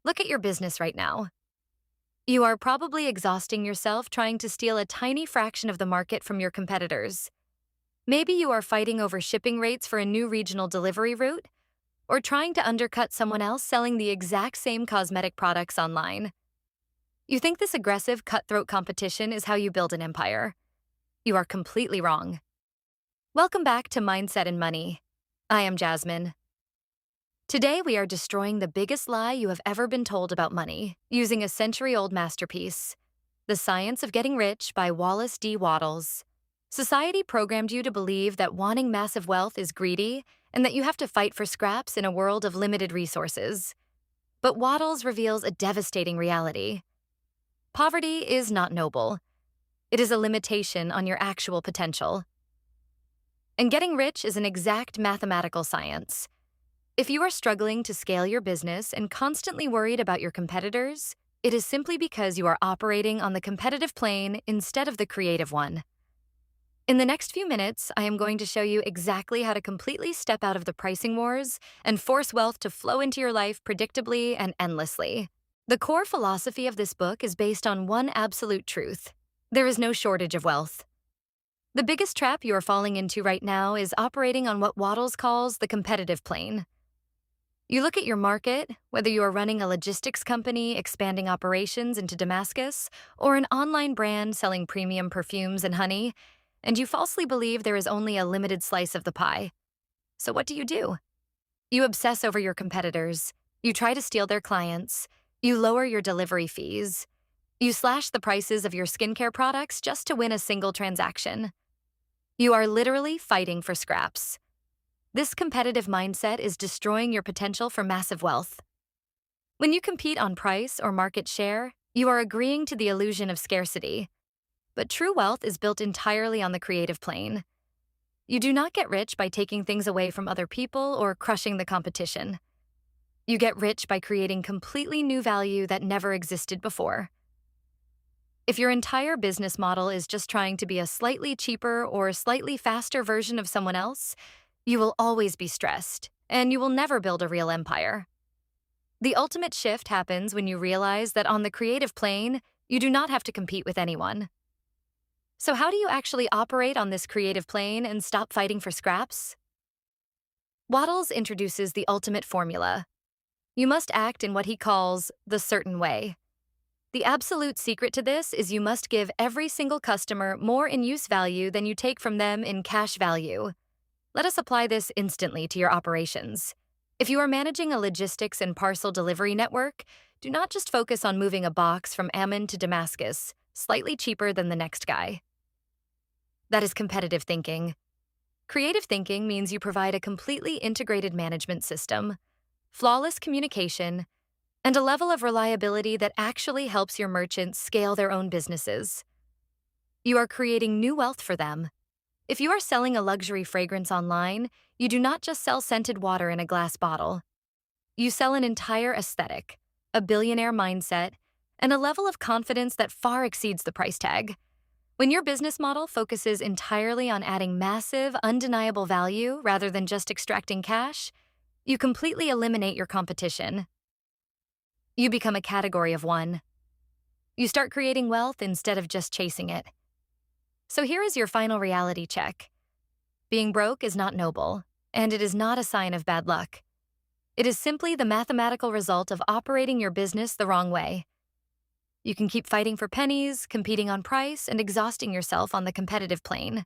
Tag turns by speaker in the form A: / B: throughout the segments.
A: Look at your business right now. You are probably exhausting yourself trying to steal a tiny fraction of the market from your competitors. Maybe you are fighting over shipping rates for a new regional delivery route, or trying to undercut someone else selling the exact same cosmetic products online. You think this aggressive, cutthroat competition is how you build an empire? You are completely wrong. Welcome back to Mindset and Money. I am Jasmine. Today, we are destroying the biggest lie you have ever been told about money using a century-old masterpiece, The Science of Getting Rich by Wallace D. Wattles. Society programmed you to believe that wanting massive wealth is greedy and that you have to fight for scraps in a world of limited resources. But Wattles reveals a devastating reality. Poverty is not noble. It is a limitation on your actual potential. And getting rich is an exact mathematical science. If you are struggling to scale your business and constantly worried about your competitors, it is simply because you are operating on the competitive plane instead of the creative one. In the next few minutes, I am going to show you exactly how to completely step out of the pricing wars and force wealth to flow into your life predictably and endlessly. The core philosophy of this book is based on one absolute truth: there is no shortage of wealth. The biggest trap you are falling into right now is operating on what Wattles calls the competitive plane. You look at your market, whether you are running a logistics company expanding operations into Damascus or an online brand selling premium perfumes and honey, and you falsely believe there is only a limited slice of the pie. So what do? You obsess over your competitors. You try to steal their clients. You lower your delivery fees. You slash the prices of your skincare products just to win a single transaction. You are literally fighting for scraps. This competitive mindset is destroying your potential for massive wealth. When you compete on price or market share, you are agreeing to the illusion of scarcity. But true wealth is built entirely on the creative plane. You do not get rich by taking things away from other people or crushing the competition. You get rich by creating completely new value that never existed before. If your entire business model is just trying to be a slightly cheaper or slightly faster version of someone else, you will always be stressed, and you will never build a real empire. The ultimate shift happens when you realize that on the creative plane, you do not have to compete with anyone. So how do you actually operate on this creative plane and stop fighting for scraps? Wattles introduces the ultimate formula. You must act in what he calls the certain way. The absolute secret to this is you must give every single customer more in-use value than you take from them in cash value. Let us apply this instantly to your operations. If you are managing a logistics and parcel delivery network, do not just focus on moving a box from Ammon to Damascus, slightly cheaper than the next guy. That is competitive thinking. Creative thinking means you provide a completely integrated management system, flawless communication, and a level of reliability that actually helps your merchants scale their own businesses. You are creating new wealth for them. If you are selling a luxury fragrance online, you do not just sell scented water in a glass bottle. You sell an entire aesthetic, a billionaire mindset, and a level of confidence that far exceeds the price tag. When your business model focuses entirely on adding massive, undeniable value rather than just extracting cash, you completely eliminate your competition. You become a category of one. You start creating wealth instead of just chasing it. So here is your final reality check. Being broke is not noble, and it is not a sign of bad luck. It is simply the mathematical result of operating your business the wrong way. You can keep fighting for pennies, competing on price, and exhausting yourself on the competitive plane.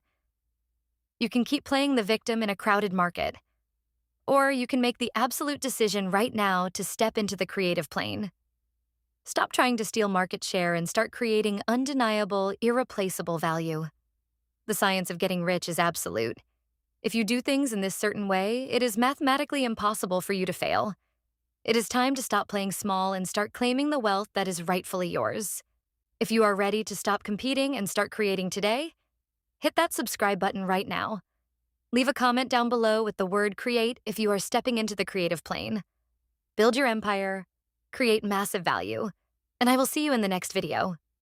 A: You can keep playing the victim in a crowded market. Or you can make the absolute decision right now to step into the creative plane. Stop trying to steal market share and start creating undeniable, irreplaceable value. The science of getting rich is absolute. If you do things in this certain way, it is mathematically impossible for you to fail. It is time to stop playing small and start claiming the wealth that is rightfully yours. If you are ready to stop competing and start creating today, hit that subscribe button right now. Leave a comment down below with the word create if you are stepping into the creative plane. Build your empire, create massive value, and I will see you in the next video.